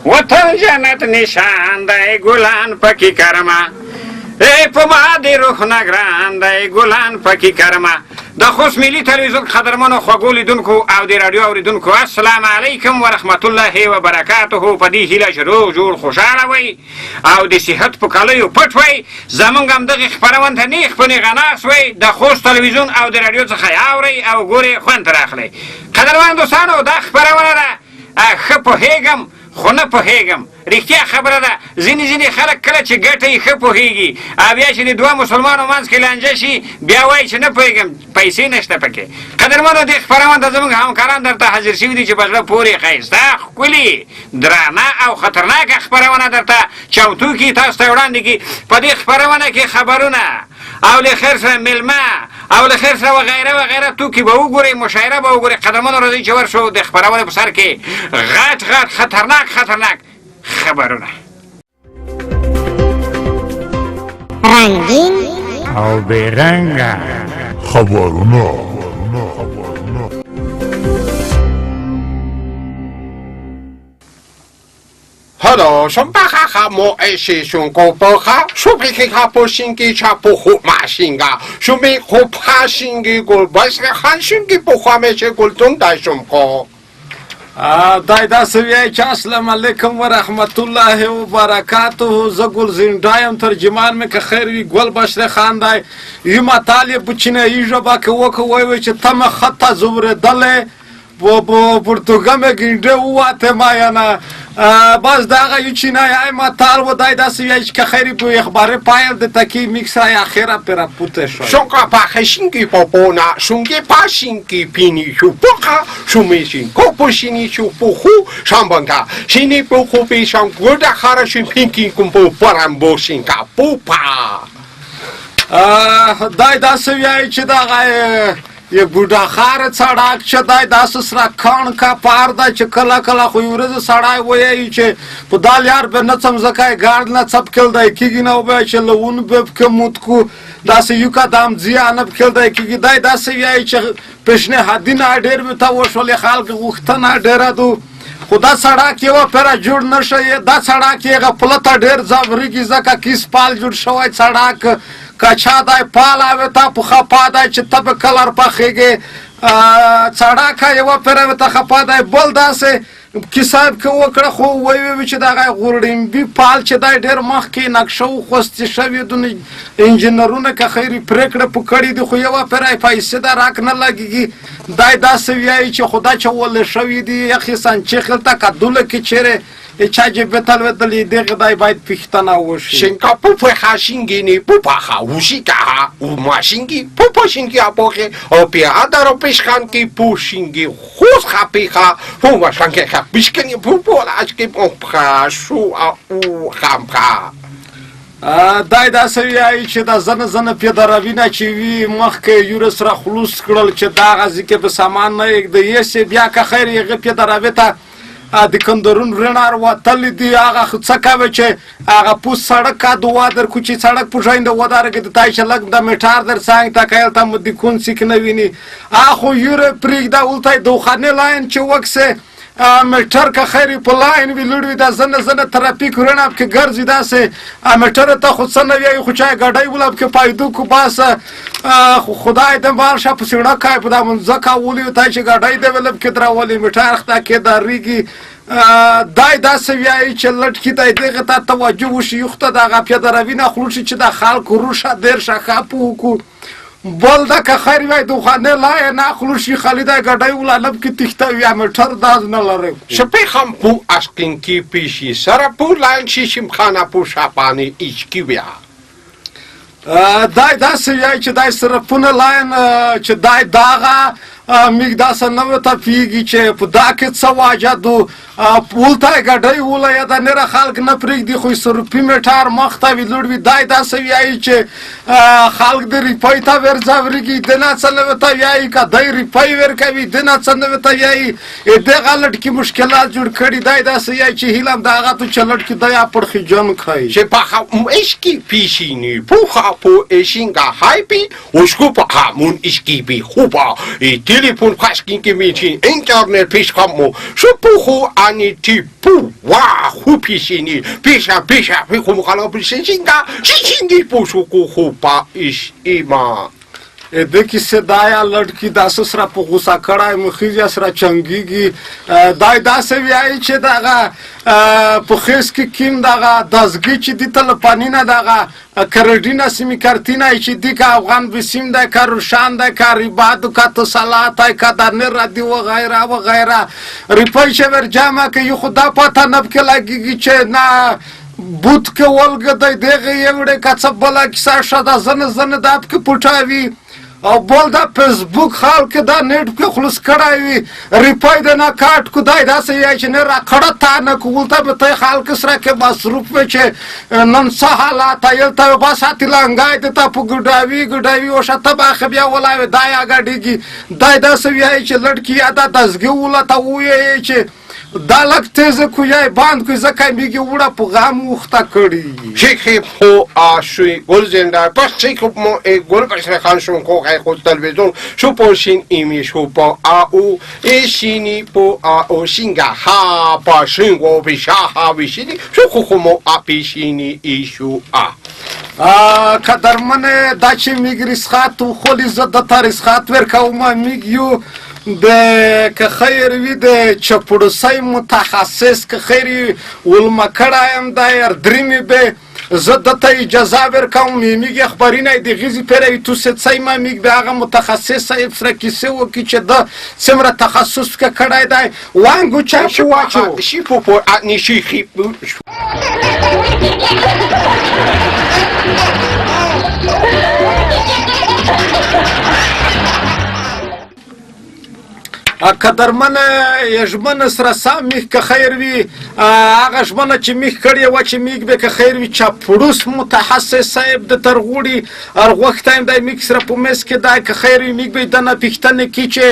وطن جنت نشان دی ګلان پکې کرمه ای په ما د روح نه ګران دی ګلان پکې کرمه د خوست ملي تلویزیون قدرمنو خوږو لیدونکو او د راډیو اورېدونکو السلام علیکم ورحمت الله وبرکاته په دې هیله چې روغ جوړ خوشحاله وئ او د صحت په کالیو پټ وئ زموږ همدغې خپرونې ته نیغ په نیغه ناست وئ د خوست تلویزیون او د راډیو څخه یې اورئ او ګورئ خوند ترې اخلئ قدرمن دوستانو دا خپرونه ده ښه پوهېږم خو نه پوهېږم رښتیا خبره ده ځینې خلک کله چې ګټه یې ښه پوهېږي او بیا چې د دوه مسلمانو منځ کې لانجه شي بیا وایي چې نه پوهېږم پیسې نشته پکې قدرمنو دې خپرونه ته زموږ همکاران درته حاضر شوي دي چې په زړه پورې ښایسته ښکلي درانه او خطرناکه خپرونه درته چمتو کړي تاسو ته وړاندې کړي په دې خپرونه کې خبرونه او له خیر سره میلمه او له خیر سره وغیره توکي به وګورئ مشاعره به وګورئ قدرمنو راځئ چې ورشو د خپرونې په سر کې غټ خطرناک خبرونه رنگین او بیرنگه خبرونه حالا شون بخخا موعششون گفاخا شو بخیخا پوشینگی چپو خوب ماشینگا شو می خوب خاشینگی گل باش خانشینگی بخوامشه گلتون داشم کو دای داسې وایي چې السلام علیکم ورحمت الله وبرکاته زه ګل زینډا یم ترجمان مې که خیر وي ګل بشر خان دی یه مطالب په چینایي ژبه کې وایي چې تمه خطه زورېدلې پرتګال مې ګنډې وواتې مایانه باز دغه یو چینایي متال و دای داسې وایي چې که خیر په اخبار پایل د تکی میکس های اخیره پرا پوته شو شونکا پاخشینگی پاپونا شونگی پاشینگی پینی شو پوکا شومیشین کوپوشینی شو پوخو شامبانگا شینی پوخو پیشان گرده خارشین پینکی کمپو پرم بوشینگا پوپا دای داسې وایي چې دغه یه بوډاخاره سړک چې دی داسې سره کاڼ کا پار دی چې کله خو یو ورځ سړی وایي چې په دا لار به نڅم ځکه یې ګاډ نڅب کېدی کېږي نه وبه چې له ون به پکې موت کو داسې یو قدم زیانه کېدی کېږي دی داسې وایي چې پیشنهادونه ډېر به ته وشولې خلک غوښتنه ډېره ده خو دا سړک یوه پیره جوړ نه شي دا سړک یې غفله ته ډېر ځبرېږي ځکه کیس پال جوړ شوی سړک کچا دی پال اوې ته په خپا دی چې ته به کلر پخېږې سړک یوه پیره ته خپا دی بل داسې کیساب کې وکړه خو وایي چې دغه غوړډمبي پال چې دی ډېر مخکې نقشه وخوستې شوې دي انجینرونه که خیري پرېکړه په کړې دي خو یوه پیره یې پیسې د راک نه لګېږي دی داسې وایي چې خو دا چولې شوي دي یخې سنچې خلته که دوله کې چیرې چا چې بتلوېدلې دغه دی باید پوښتنه وشي شینکا پوپه خاشینگی نی پوپاخا وشیکا او ماشینگی پوپاشینگی اپاخه او پیاده رو پیشخانگی پوشینگی خوز خپیخا او ماشانگی خپیشکنی پوپولاشکی پوپخا شو او خامخا دای داسې وایي چې دا زنه پیدروینه چې وي مخکې یوره سره خلوص کړل چې دغه ځای کې به سامان نه یږدي یسې بیا که خیر هغه پیدروي ته د کندرون رڼار وتلی دی هغه څه کوي چې هغه پوس سړک دوا در کوچی سړک پوشاینده ودارګه د تای شلک د میټار در سانګ تا کایل تم د کون سیک نه ویني اخو یوره پریګ دا ولتای دوخانه لاین چې وکسه میټر که خیری په لاین وی لوړوي دا زنه ترافیک رڼا کې ګرځي داسې میټر ته خو څه نه وایي خو چا ګاډی ولاب کې پایدو کو باسه خدای د مال شپ سړک کای په دا منځکا ولي ته چې ګاډی د ولب کې دراولي میټر خطا کې داریږي دای داسې وایي چې لټکی دای دغه ته توجه وشي یخته دغه پیدروینه خلوشي چې د خلکو روشه دیر شخه پوکو بل دا که خیر وای دوخانه لای نه خلوشی خالیده گډای ولانب کی تخته وی میټر داز نه لره شپې خم پو اسکین کی پیشي سره پو لاین شیشم خانه پو شاپانی ایچ کی بیا دای داسې وایي چې دای صرفونه لاین چې دای داغه میګ داسې نه ته پیږي چې په دا کې څه واجه دو پولته ګډۍ وله یا د نره خلک نه پرېږدي خو صرفي میټار مخ ته وي لوړ وي دای داسې وایي چې خلک د ریپۍ ته ورځاورېږي د نه څه نه ورته وایي که دی ریپۍ ورکوي د نه څه نه ورته وایي دغه لټکي مشکلات جوړ کړي دای داسې وایي چې هیله د هغه تو چې لټکي دی پړخي جن ښایي چې پخه اشکی پیشینی پوخا پو اشینګا هایپی اوشکو پخه مون اشکی بی خوبا تلفن خشکین که میچین اینترنت پیش خمو شپو خو آنی تیپو وا خو پیشینی پیشا پی خو مخالا پیشینگا شیشینگی پوشو خو پا ایش ایما د کیسه دایا لړکی داسې سره په غوسه کړای مخیږي سره چنګیږي دای داسې وایي چې دغه په خیس کې کیم دغه دزګي چې د تل پانینه دغه کرډینا سیمی کارتینا چې د افغان بسیم د کاروشان د کاریباد کا تصالات کا دنه ردی و غیره و غیره ریپای شور جامه کې خدا پته نب کې لګیږي چې نه بوت کې ولګ د دغه یوړې کڅ بلا کیسه شدا زنه داب کې پټاوي او بول دا فیسبوک خلک دا نیټ کې خلاص کړای وي ریپای د نه کاټ کو دای داسې یای چې نه را کړه تا نه کولته به ته خلک سره کې مصروف و چې نن څه حالات یل ته با ساتي لنګای ته په ګډاوي او شته با خبیا ولای دای اګډیږي دای داسې یای چې لړکی ادا دزګي ولته وې چې دا لک تیزه کوی باند کوی زکای میگی وړه په غام وخته کړی شیخ خو آشوی گل زنده پس شیخ مو گل پشر خانشون کو خی خود تلویزیون شو پوشین ایمی شو پا آو ایشینی پو آو شینگا ها پا شینگو بیشا ها بیشینی شو خو مو آپیشینی ایشو قدرمن دا چې میگ رسخات و خولی زد تا رسخات ورکاوما میگیو د که خیر وي د چپړوسۍ متخصص که خیر ولمه کړایم دا یردرمې به زه دته اجازه ورکوم میږي خبرینه د غیزي پیروي تو څه ما میږ به هغه متخصص صاحب سره کیسه وکړي چې د څومره تخصص کې کړای دی وانګو چا واچو شي په اتنی شيخي قدرمن یژمن سره سم میخ که خیر وي هغه ژمنه چې میخ کړې وه چې میږ به که خیر وي چاپړوس متخصص صاحب د ترغوړي ارغوښتایم دی میږ سره په میز کې دی که خیر وي میږ به دنه پوښتنې کړي چې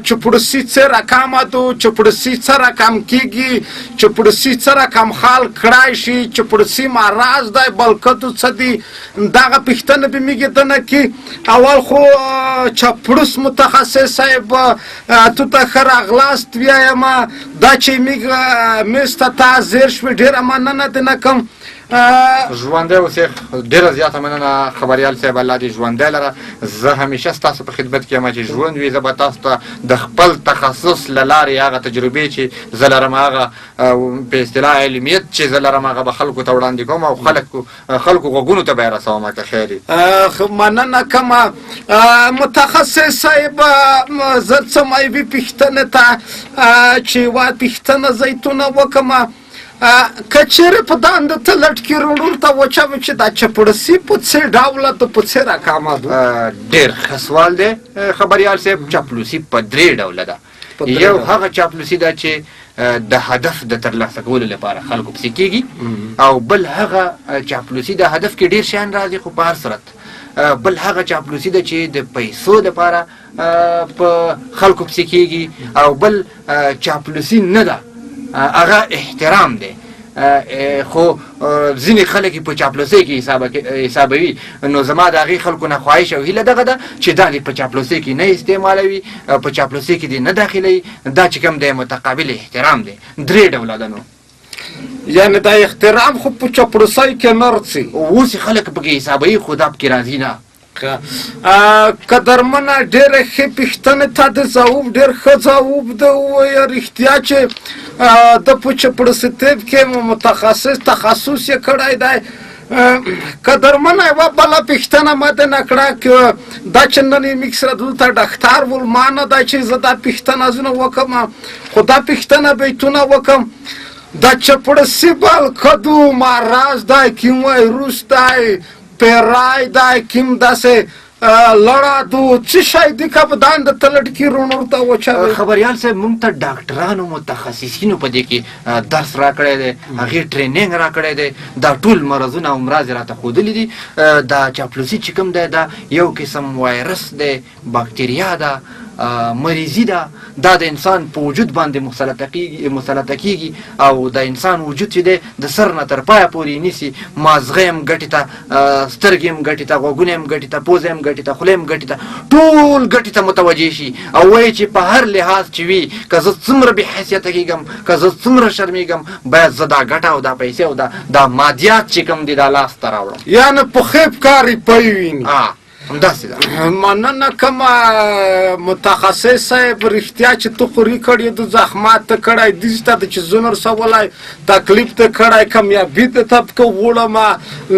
چپړوسي څه رقمه ده چپړوسي څه رقم کېږي چپړوسي څه رقم حال کړای شي چپړوسي مراز دی بلکدو څه دي دغه پوښتنه به میږ دنه کړي اول خو چپړوس متخصص صاحب تو ته ښه راغلاست ویایم دا چې میږ میز ته تا زیر شوې ډېره مننه دې نه کوم ژوندی اوسې ډېره زیاته مننه خبریال صاحب الله دې ژوندی لره زه همیشه ستاسو په خدمت کې یم چې ژوند وي زه به تاسو ته د خپل تخصص له لارې هغه تجربې چې زه لرم هغه په اصطلاح علمیت چې زه لرم هغه به خلکو ته وړاندې کوم او خلکو غوږونو ته به یې رسوم که خیر وي مننه کومه متخصص صاحب زه څه مایوي پوښتنې ته چې وا پوښتنه زیتونه وکړمه که چیرې په دانده ته لټکي وروڼو ته وچوي چې دا چپړوسي په څه ډوله ده په څه رقمه ده ډېر ښه سوال دی خبریال صاحب چاپلوسي په درې ډوله ده یو هغه چاپلوسي ده چې د هدف د ترلاسه کولو لپاره خلکو پسې کېږي او بل هغه چاپلوسي د هدف کې ډېر شیان راځي خو په هر صورت بل هغه چاپلوسي ده چې د پیسو لپاره په خلکو پسې کېږي او بل چاپلوسي نه ده هغه احترام دی خو ځینې خلک په چاپلوسۍ کې حسابوي نو زما د هغې خلکو نه خواهش او هیله دغه ده چې دا دې په چاپلوسۍ کې نه استعمالوي په چاپلوسۍ کې دې نه داخلوي دا چې کوم دی متقابل احترام دی درې ډوله ده نو یعنې دا احترام خو په چاپلوسۍ کې نه رسي اوس خلک پکې حسابوي خو دا پکې راځي نه قدرمنه ډېره ښې پوښتنې ته د ځواب ډېر ښه ځواب ده ووایه رښتیا چې د په چپړوسیتوب کې متخصص تخصص یې کړی دی قدرمنه یوه بله پوښتنه ما دې نه کړه دا چې نن یې موږ سره دلته ډاکټر ولمانه دی چې زه دا پوښتنه ځینې وکړم خو دا پوښتنه بیتونه وکړم دا چپړوسي بلکدو مراز دی کوم وایروس دی پیرای دی کوم داسې لړه دو څه شی دی که په دانده ته لټکي وروڼو ته وچوي خبریال صاحب موږ ته ډاکټرانو متخصصینو په دې کې درس راکړی دی هغې ټریننګ راکړی دی دا ټول مرضونه او امراض یې راته ښودلي دي دا چاپلوسي چې کوم دی دا یو قسم وایرس دی باکتریا ده مریضي ده دا د انسان په وجود باندې مسلطه کېږي او د انسان وجود چې دی د سر نه تر پایه پورې نیسي مازغه یې هم ګټې ته سترګې هم ګټې ته غوږونه هم ګټې ته پوزه هم ګټې ته خوله هم ګټې ته ټول ګټې ته متوجه شي او وایي چې په هر لحاظ چې وي که زه څومره بې حیثیته کېږم که زه څومره شرمېږم باید زه دا ګټه او دا پیسې او دا مادیات چې کوم دي دا لاسته راوړم یعنې په خیب کاري پی ویني همداسې ده. مننه کومه متخصص صاحب رښتیا چې ته خوري کړی د زحمت ته کړی دې ته چې زونه رسولی تکلیف ته کړی کامیابي د طبقه غواړم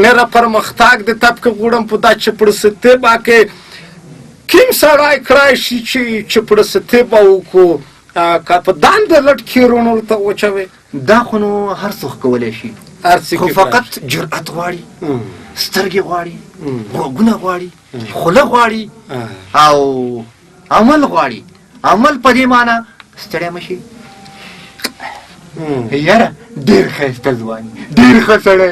نره پرمختګ د طبقه غواړم په دا چپړستیبه کې کوم سړی کړی شي چې چپړستیبه وکړو که په دانده لټ کیرونو ورته وچوي دا خو نو هر څوک کولی شي خو فقط جرأت غواړي سترګې غواړي غوږونه غواړي خوله غواړي او عمل غواړي عمل په دې معنی ستړی مه شي یاره ډېر ښایسته ځواني ډېر ښه سړی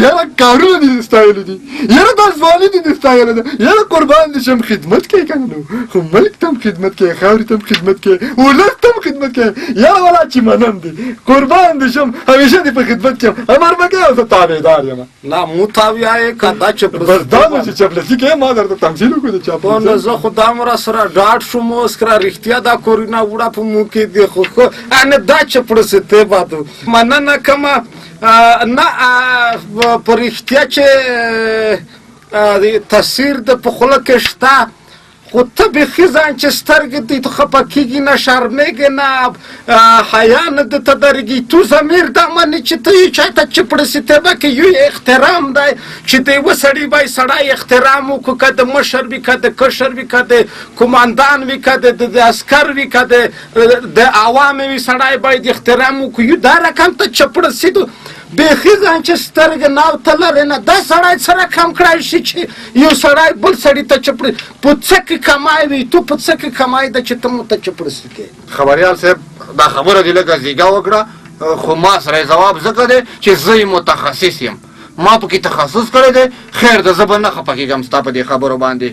یاره کارونه دې ستایلي دي یاره دا ځواني دې ستایله ده یاره قربان دې شم خدمت کوې که نه نو خو ملک ته هم خدمت کوې خاورې ته هم خدمت کوې ولس ته هم خدمت کوې یاره والا چې منم دې قربان دې شم همیشه دې په خدمت کې یم امر مه کوې او زه تابعدار یم نه مو تابعه یې که دا بس دا نو چې چپلسي کوې ما درته تمثیل وکړو د چاپلوسۍ نو زه خو دا مو را سره ډاډ شوم اوس که رښتیا دا کورونه وړه په مو کې دي خو انه دا چپړستې بادو مننه کومه نه په رښتیا چې تاثیر د په خوله کې شته خو ته بیخي ځان چې سترګې دې خفه کېږي نه شرمېږې نه حیا نه درته درېږي تو ضمیر دا منې چې ته یو چا ته چپړستیبه کې یو احترام دی چې د یوه سړي به سړی احترام وکړو که د مشر وي که د کشر وي که د قماندان وي که د عسکر وي که د عوام وي سړی باید احترام وکړو یو دا رقم ته چپړستي بیخي ځان چې سترګې ناوته لرې نه دا سړی څه رقم کړی شي چې یو سړی بل سړي ته چپړي په څه کې کمای وي تو په څه کې کمای ده چې ته مو ته چپړستي کوې خبریال صاحب دا خبره دې لږه زیږه وکړه خو ما سره یې ځواب ځکه دی چې زه یې متخصص یم ما پکې تخصص کړی دی خیر ده زه به نه خفه کېږم ستا په دې خبرو باندې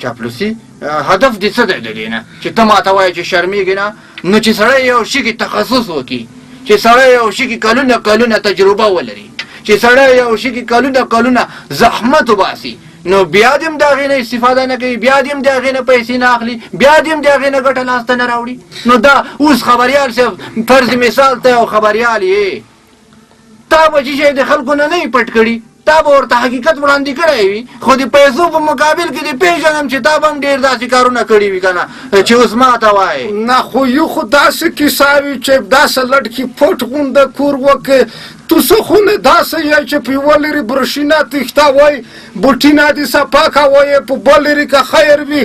چاپلوسي هدف دې څه دی د دې نه چې ته ماته وایې چې شرمېږې نه نو چې سړی یو شي کې تخصص وکړي چې سړی یو شي کې کلونه تجربه ولري چې سړی یو شي کې کلونه زحمت وباسي نو بیا دې هم د هغې نه استفاده نه کوي بیا دې هم د هغې نه پیسې نه اخلي بیا دې هم د هغې نه ګټه لاسته نه راوړي نو دا اوس خبریال صاحب فرض مثال ته یو خبریال یې تا به چې شی د خلکو نه یې پټ کړي تا به ورته حقیقت وړاندې کړی وي خو د پیسو په مقابل کې دې پېژنم چې تا به هم ډېر داسې کارونه کړي وي که نه چې اوس ما ته وایې نه خو یو خو داسې کیسه وي چې داسې لټکي پټ غونده کور وکړې تو څه خو نه داسې یې چې په یوه لرې برشینه تښته وایي بوټینه دې صفا که وایې په بل لرې که خیر وي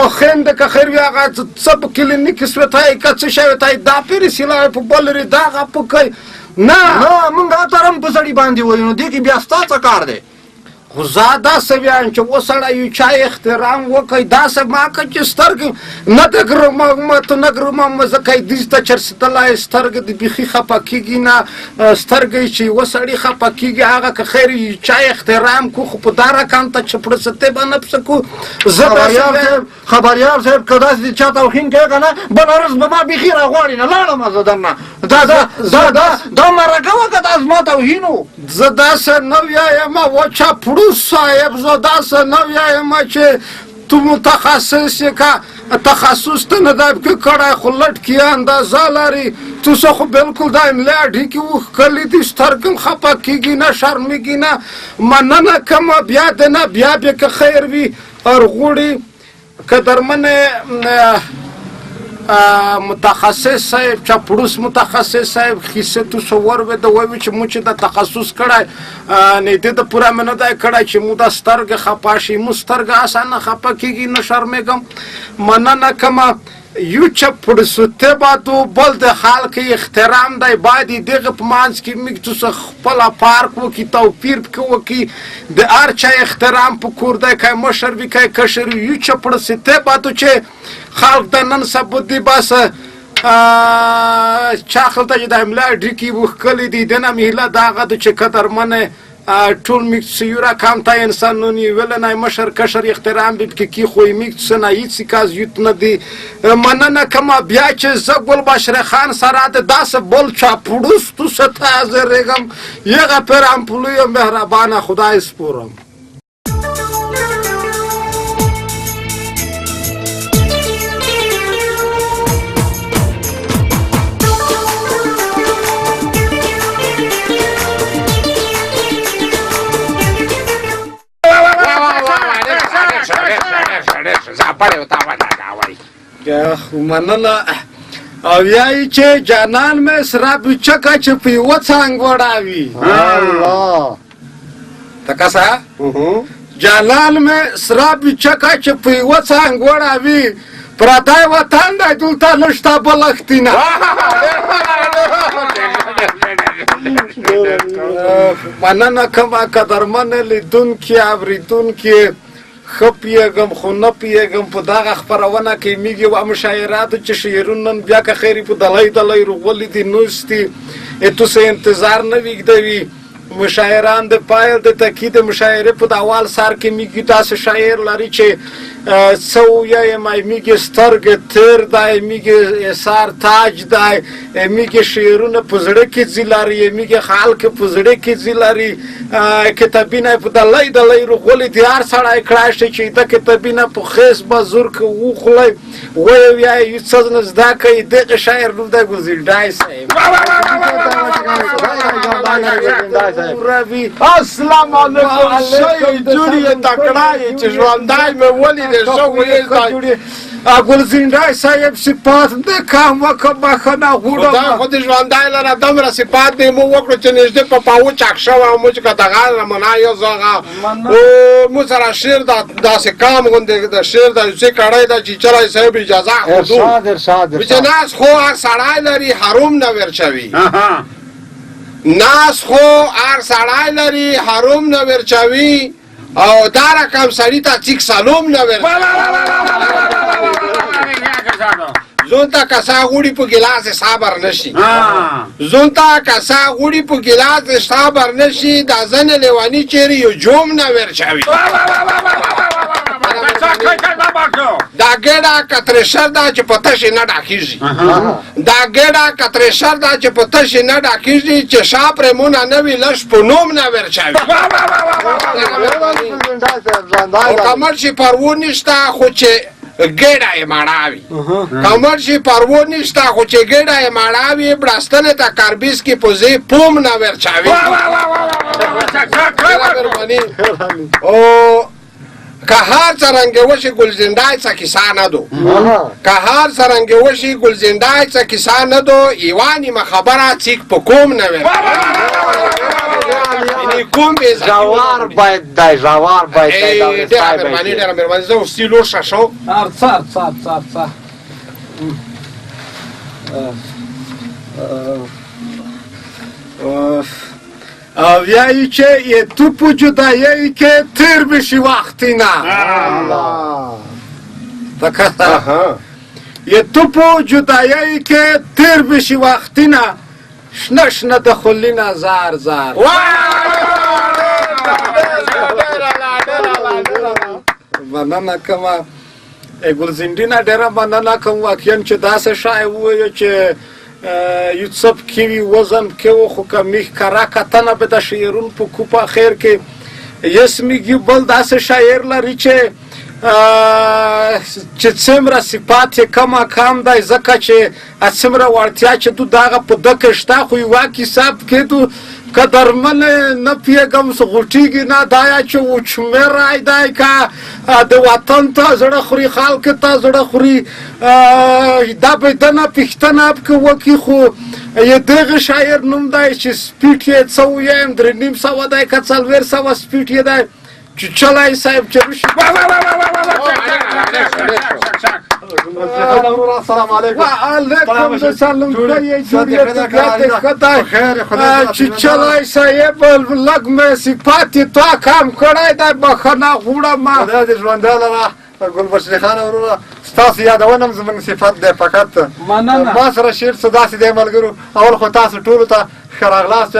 مخینده که خیر وي هغه څه په کلینیک سوتای که څه شی وتای دا پیرې سیلای په بل لرې دا هغه پکوي نه مونږ اترم په سړي باندې وایو نو دې کې بیا ستا څه کار دی خو زه داسې وایم چې وسړی یو چا احترام وکړي داسې ما که چې سترګې نه د ګرمت نه ګرمم ځکه یې دې ته چرستلی سترګې د بیخي خفه کېږي نه سترګې چې یوه سړي خفه کېږي هغه که خیر یو چا احترام کړو خو په دا رقم ته چپړستۍ به نه پسې کړو خبریال صاحب که داسې چا توهین کوې که نه بله ورځ به ما بیخي راغواړي نه لاړم زه درنه دا مرکه وکړه دا زما توهین و زه داسې نه وایم وچه پړو صاحب زه داسې نه وایم چې تو متخصص یې که تخصص ته نه دی کړی خو لټکي اندازه لري تو څه خو بلکل دا املا ډیکې وښکلي دي سترګې هم خفه کېږي نه شرمېږي نه مننه کومه بیا د نه بیا بیا که خیر وي ارغوړي که درمنې متخصص صاحب چاپړوس متخصص صاحب کیسه تو څور وې د وایي چې مو چې د تخصص کړی نه دې د پوره مې نه دی کړی چې مو دا سترګې خفه شي مو سترګې اسانه خفه کېږي نه شرمېږم مننه کومه یو چپړستۍ بادو بل د خلک احترام دی باید دغه په منځ کې موږ څه خپله فرق وکړي توپیر پکې وکړي د هر چا احترام په کور دی که مشر وي که کشر وي یو چپړستۍ بادو چې خلک د نن سبا دی باسه چا خلته چې د املا ډیکې وښکلي دي د نه مهله د هغه د چې قدرمنې ټول میکسیورا کامتا انسانونی ولنای مشر کشر احترام بید که کی خوی میکسنا هیڅ کاز یوت نه دی مننه کما بیا چې زګل بشر خان سره د داس بول چا پړوس تو ستا زرګم یغه پر امپلوی مهربانه خدای سپورم مننه او یای چې جانان مې سره بچکا چې په یو څنګ وړاوي الله تکاسا جانان مې سره بچکا چې په یو څنګ وړاوي پردای وطن د دلته لښتا بلختینه مننه کومه قدرمن لیدونکي اوریدونکي ښه پیږم خو نه پیږم په دغه خپرونه کې میږي و مشاعراتو چې شعرونه نن بیا که خیري په دلای دلای روغلي دي نوستي تو سه انتظار نه ویږدوي مشاعران د پایل د تاکید مشاعره په اول سر کې میږي تاسو شاعر لري چې څو یې مای میږي سترګ تر دای میږي سار تاج دای میږي شعرونه په زړه کې ځلاري میږي خلک په زړه کې ځلاري کتابینه په دلای دلای روغلي دي هر سړی کړای شي چې د کتابینه په خیس بازور کې وخلای وای یې څه نه زده کوي دغه شاعر نو د ګلزیندای صاحب السلام علیکم شای جوړی تکړه چې ژوندای مې ولې شو وې ګلزیندای صاحب صفات د کام وکړه خنا غوړه دا خو د ژوندای لره دمره صفات دې مو وکړو چې نږدې په پاو چاک شو او موږ کتهغه منا یو زغه او مو سره شعر دا سه کام غوندې د شعر د څه کړای دا چې چرای صاحب اجازه خو بجناس خو سړای لري حرام نه ورچوي ناس خو ار سړای لري حرام نه ورچوي او دا رقم سړی ته چیک سلام نه ورچوي زونتا کسا غوړي په ګلاس صبر نشي زونتا کسا غوړي په ګلاس صبر نشي دا ځنه لیوانی چیرې یو جوم نه ورچوي دا ګډه کتر شر دا چې پته شي نه ډاکیږي دا ګډه کتر شر دا چې پته شي نه ډاکیږي چې شاپره مونږ نه وی لښ په نوم نه ورچوي او کمر شي پرون نشته خو چې ګډه یې ماړاوي کمر شي پرون نشته خو چې ګډه یې ماړاوي بړستنه ته کاربیس کې پوزي پوم نه ورچوي او که هر څرنګه وشي ګلزیندای څه کیسه نه دو که هر څرنګه وشي ګلزیندای څه کیسه نه دو ایوانی ما خبره چیک په کوم نه وي یعنی کوم به جوار باید دای جوار باید دای ډېر مهرباني زه وسیلو شاشو څه او یایی که یه تو پو جدایی که تیر بشی وقتی نه یه تو پو جدایی که تیر بشی وقتی نه شنه دخلی نه زار مننه کما ګلزیندینا ډیره مننه کوم واقعا چې داسې شای وایي چې یوسف کیوی وزن کې خو کمیخ کرا کتنه به د شعرون په کوپا خیر کې یسمیږي بل داسې شاعر لري چې څومره صفات یې کم دی ځکه چې څومره وړتیا چې تو دغه په دکه شته خو یوه کیساب کې تو قدرمن نه پیږم څه غوټیږي نه دایا چې وچمرای دی که د وطن ته زړه خوري خلک ته زړه خوري دا به دنه پښتنه که وکړي خو یې دغه شاعر نوم دی چې سپیټ یې څه ویم 350 دی که 400 سپیټ یې دی چلای صاحب چروشی السلام علیکم وعلیکم السلام چلای صاحب لگ میں صفاتی تو کام کړای دا بخنه غوړه ما د ژوند لاره ګل بشری خان ورونه ستاسو یادونه زموږ صفت دی فقط ما سره شعر څه داسې دی ملګرو اول خو تاسو ټولو ته ښه راغلاست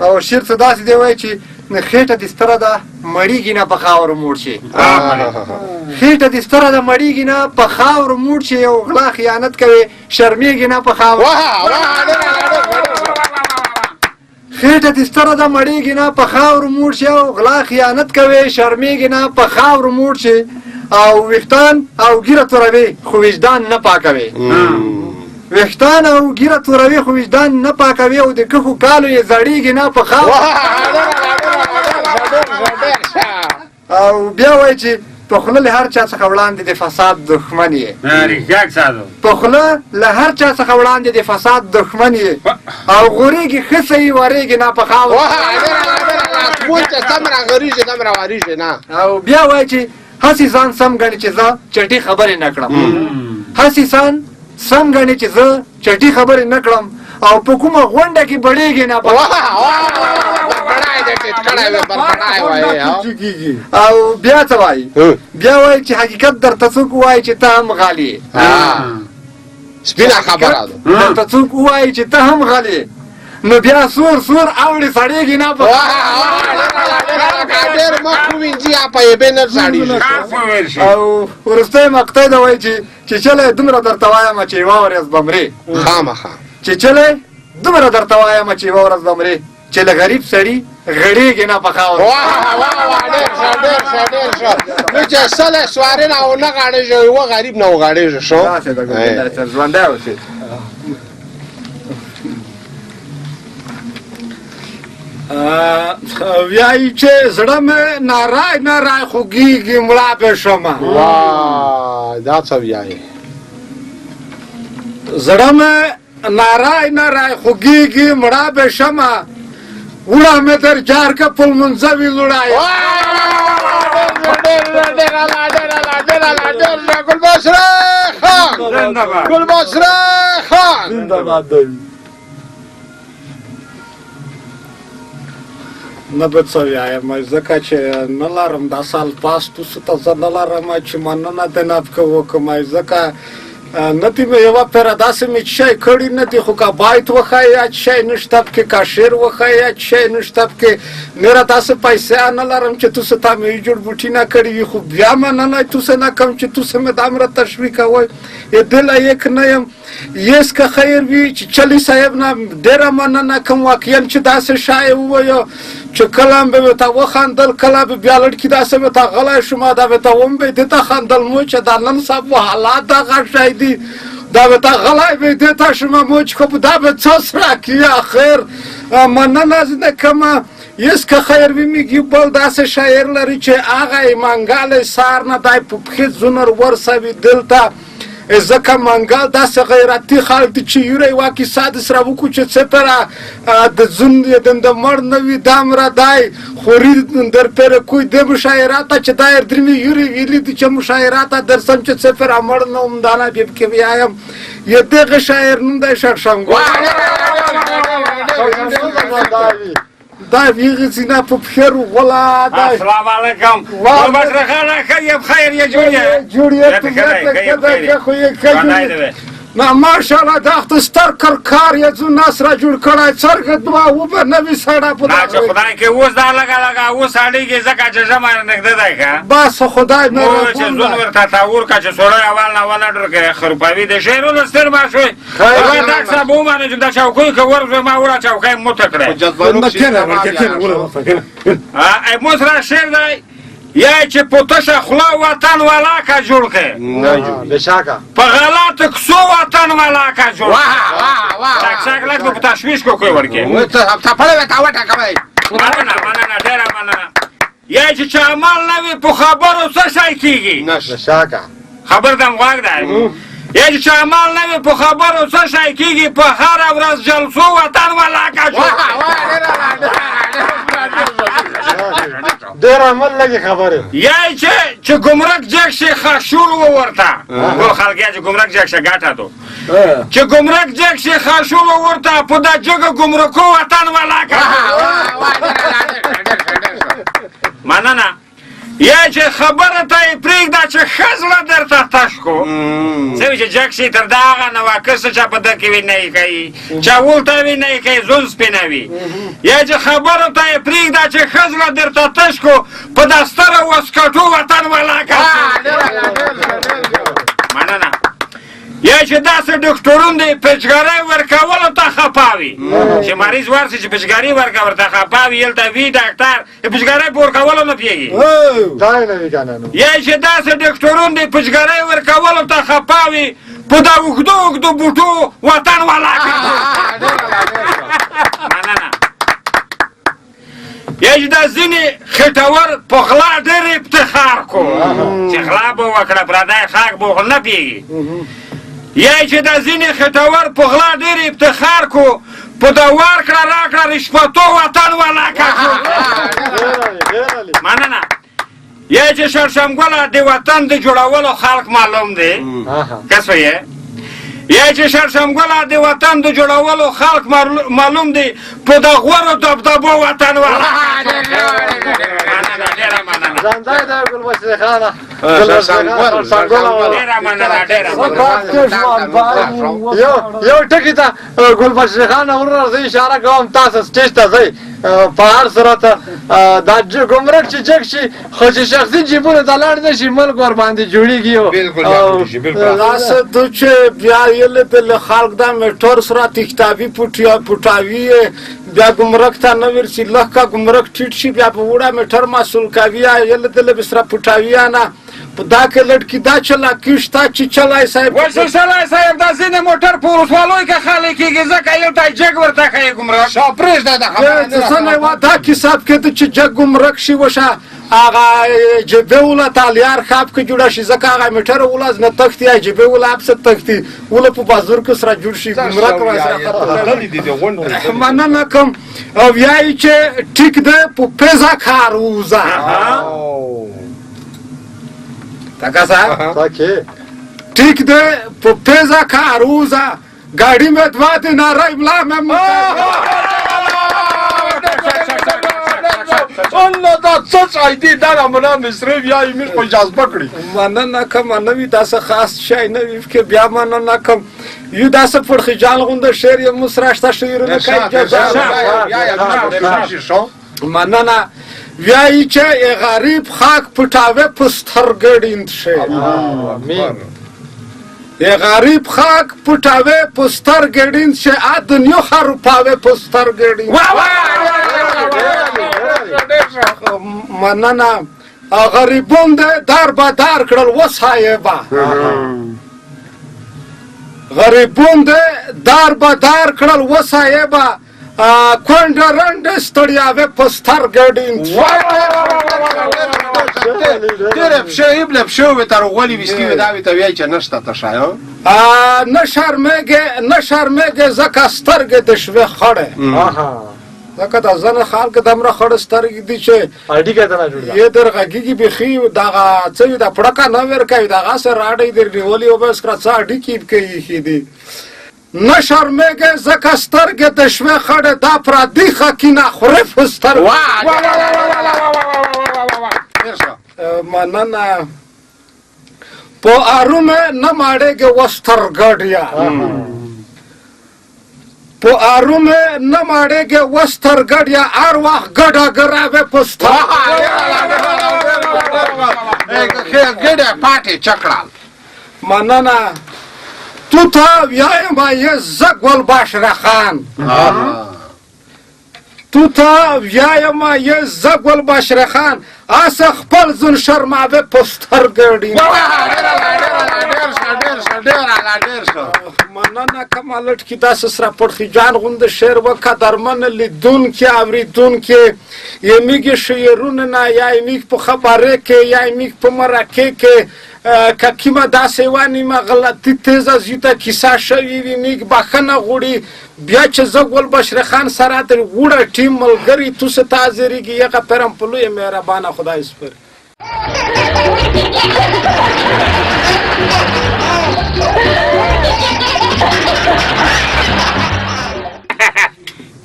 او شعر څه داسې دی وایي چې خېټه دې ستره ده مړیږي نه په خاورو موړ شي خېټه دې ستره ده مړیږي نه په خاورو موړ شي یو غلا خیانت کوي شرمېږي نه په خاورو خېټه دې ستره ده مړیږي نه په خاورو موړ شي او غلا خیانت کوي شرمېږي نه په خاورو موړ شي او ویښتان او ګیره توروي خو وجدان نه پاکوي ویښتان او ګیره توروي خو وجدان نه پاکوي او د کښو کالو یې زړېږي نه په خاورو او بیا وایي چې په خوله له هر چا څخه وړاندې د فساد دښمن یې په خوله له هر چا څخه وړاندې د فساد دښمن یې او غورېږي ښه صحیح ورېږي نه په خاورو او بیا وایي چې هسې ځان سم ګڼي چې زه چټي خبرې نه کړم هسې ځان سم ګڼي چې زه چټي خبرې نه کړم او په کومه غونډه کې بړېږي نه او بیا څه وایي بیا وایي چې حقیقت درته څوک وایي چې ته هم غالي سپینه خبره ده درته څوک وایي چې ته هم غالي نو بیا سور سور اوړي سړېږي نه په او وروستی مقطع ده وایي چې چلی دومره درته وایم چې یوه ورځ به مرې چې چلی دومره درته وایم چې یوه ورځ به مرې چې له غریب سړي غړېږي نه په خاورو نو چې سله سوارې نه ونه غاړېږي یوه غریب نه وغاړېږي شو داسې ده ګلداد ژوندی اوسې وایي چې زړه مې نارای نارای خوږېږي مړه به شمه دا څه وایي زړه مې نارای نارای خوږېږي مړه به شمه وړه مې در جار که پل منځوي لوړای ګلبشره خان ګلبشره خان نه به څه ووایم ځکه چې نه لرم دا سال پاس توسو ته زه نه لرم چې مننه د نفکه وکړم ځکه نه دي مې یوه پیره داسې مې شی کړي نه دي خو که باید وښایي یا شی نشته پکې که شعر وښایي یا شی نشته پکې میره داسې پیسې نه لرم چې توسو ته مې جوړ بوټي نه کړي وي خو بیا مننه توسه نه کوم چې توسه مې دامره تشویقوئ دله یک نه یم یس که خیر وي چې چلی صاحب نه ډېره مننه کوم واقعا چې داسې شی ووایه چې کله به مې ته وخندل کله به بیا لړکي داسې مې ته غلی شوم دا به ته وم به دې ته خندل مو چې دا نن سبا حالات دغه شی دي دا به ته غلی به دې ته شوم مو چې خو دا به څه سره کړي اخر مننه زه کومه یس که خیر وي میږي بل داسې شاعر لري چې هغه منګلی سار نه دی په پښې زونر ورسوي دلته ځکه منګل داسې غیرتي خلک دي چې یوره یوه کیسه داسې راوکړو چې څپره د زون د مړ نه وي دا مره دی خوري در پرې کوی د مشاعراته چې دا یې درمې یورې ویلي دي چې مشاعراته درسم چې څپره مړ نه وم دا نه پکې ویایم یې دغه شاعر نوم دی شړشنګو دا ویغه سینا په پخیر غلا دا السلام علیکم ګلبشره خان ښه بخیر یې جوړیت خو یې ښه نه ماشاءالله دا خو ستر کار یې ځو ناس را جوړ کړی څرګه دوه وبه نوي سړه په چې خدای کې اوس دا لګه لګه اوس اړېږي ځکه چې ژمی نږدې دی که بس خدای مې چې زون ورته تاور که چې سړی اول نه ونډر کړې خروپوي د شعرونو ستر ماشوی هغه ډاک صاحب ومنه چې دا چوکۍ که ورځوې ما وړه چوکۍ موته کړې مو سره شعر دی یا چې په تشه خوله وطن ولاکه جوړ کړې په غلطو کسو وطن ولاکه جوړ ټک لږ به په تشویش کو کوی ورکې مننه مننه ډېره مننه یا چې چا عمل نه وي په خبرو څه شی کېږي خبر دم غوږ دی یا چې چا عمل نه وي په خبرو څه شی کېږي په هره ورځ جلسو وطن ولاکه جوړ ډېر عمل لګي خبره یا چې ګمرک جګ شي خاشور وورته ټول خلک یې چې ګمرک جګ شي ګاټه دو چې ګمرک جګ شي خاشور وورته په دا جګ ګمرکو وطن ولاکه مننه یا چې خبره ته یې پرېږده چې ښه زړه درته تش کو څه وي چې جګ شي تر د هغه نواکسه چا په ده کې وي نه یې کوي چا ولته وي نه یې کوي زون سپینوي یا چې خبره ته یې پرېږده چې ښه زړه درته تش کو په دا ستره وسکټو وطن ولاکه مننه یا چې داسې ډاکټرون دی پچګارۍ ورکولو ته خفه وي چې مریض ورسي چې پچګاري ورکه ورته خفه وي هلته وي ډاکټر پچګارۍ په ورکولو نه پوهېږي یا چې داسې ډاکټرون دی پچګارۍ ورکولو ته خفه وي په دا اوږدو اوږدو بوټو وطن ولاکه مننه یا چې دا ځینې خېټور په غلا ډېر افتخار کو چې غلا به وکړه پردی خاک به خو نه پوهېږي یا چې دا ځینې خټور په غلا ډېر افتخار کو په دا ورکړه راکړه رشوتو وطن ولاکه مننه یا چې شړشمګله د وطن د جوړولو خلق معلوم دی که څه یې یا چې شړشمګله د وطن د جوړولو خلق معلوم دی په د غورو دبدبو وطن ولاکه ډېره مننه ځانځای دی ګلبشرې خانه یو ټکي ته ګلبشرې خانه ورور زه اشاره کوم تاسو سټیج ته ځئ په هر صورت دا ګمرک چې جګ شي خو چې شخصي جیبونه ته لاړ نه شي ملک ورباندې جوړېږي داسې تو چې بیا یې له خلک دا میټور سره تښتاوي پټاوي بیا ګمرک ته نه ورسي لږ ګمرک ټیټ شي بیا په وړه میټر مسؤل کوي یې له به سره پټاوي نه په دا کې لټکي دا چلا کښتا چې چلای صاحب ورسه چلای صاحب دا ځینې موټر په ولسوالۍ کې خالی کېږي ځکه یو ته جګ ورته ښیي ګمرک پرېږده دا خبره څه نه وه دا کساب کې چې جګ ګمرک شي وشه هغه جبه وله تالیار خاب کې جوړه شي ځکه هغه میټر وله نه تښتي یا جبه وله هپسه تښتي وله په بازور کې سره جوړ شي ګمرک مننه کوم او وایي چې ټیک ده په پیزا کار ووځه تاکه ټیک ده په پیزا کار ووځه ګاډي مې دوه دیناره املا مې الله دا څه ځای دی دا رامنه مصري وایي موږ په جذبه کړي مننه کوم نه وي داسې خاص شی نه وي کې بیا مننه کوم یو داسې پړخجال غونده شعر یې موږ راشته شعرونه کوي مننه وایي چې غریب خاک پټاوه په سترګې ډیند شي غریب خاک پټاوه په سترګې ډیند شي ا دنیا خرو پاوه په سترګې ډیند مننه غریبون ده در به در کړل وصایبه غریبون ده در به در کړل وصایبه کونډه رنډه ستړیاوې په سترګې ډیند ډېرې پښې ایبله پښې وې تر غولي ویستي وې دا وې ته وایي چې نشته تشه نه شرمېږې ځکه سترګې د شوې خړې ځکه دا ځنې خلک دومره خړې سترګې دي چې یې در غږېږي بیخي دغه څه وي دا پړکه نه ورکوي دغسې راډۍ در نیولي او بس کړه څه اډیکې کوي ایښي دي نه شرمېږې ځکه سترګې د شوې خړې دا پردي خکینه خورې په سترګو مننه په ارومه نه ماړېږې وسترګډیا په ارومه نه ماړېږې وسترګډیا هر وخت ګډه ګراوې په ګډه پاټې چکړل مننه تو ته ویایمه یې زه ګلبشره خان تو ته ویایمه یې زه ګلبشره خان اسه خپل ځون شرماوې په سترګې ډیند مننه کومه لټکي داسې سره پړخجان غونده شعر وکړه درمن لیدونکي اورېدونکي یې میږي شعرونه نه یا یې میږ په خبرې کې یا یې میږ په مرکې کې که کیمه داسې وه نیمه غلطي تیزه زیته کیسه شوې وي میږ بښنه غواړي بیا چې زه ګلبشرې خان سره د غوړه ټیم ملګري توسې ته حاضرېږي یغه پرم په لویه مهربانه خدای سپاري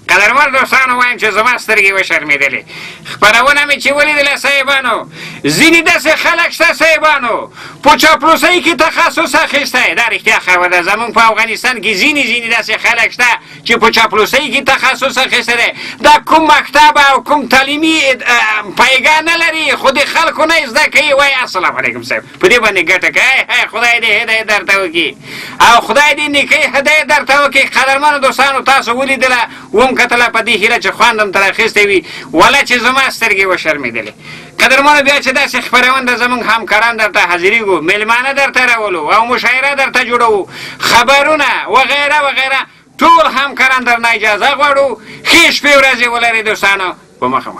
قدرمن دوستانو وایم چې زما سترګې وشرمېدلې خپرونه مې چې ولیدله صاحبانو ځینې داسې خلک شته صاحبانو په چاپلوسۍ کې تخصص اخیستی دا رښتیا خبره ده زموږ په افغانستان کې ځینې داسې خلک شته چې په چاپلوسۍ کې تخصص اخیستی دی دا کوم مکتب او کوم تعلیمي پایګاه نه لري خو د خلکو نه زده کوي وایي السلام علیکم صاحب په دې باندې ګټه کوي خدای دې هدایت درته وکړي او خدای دې نیکۍ هدایت درته وکړي قدرمنو دوستانو تاسو ولیدله وم کتله په دې هیله چې خواندم تر اخیستی وي وله چې زما سترګې وشرمېدلې قدرمنو بیا چې داسې خپرونه زموږ همکاران درته حاضرېږو میلمانه درته راولو او مشاعره درته جوړوو خبرونه وغیره وغیره ټول همکاران درنه اجازه غواړو ښې شپې ورځې ولرئ دوستانو په مخه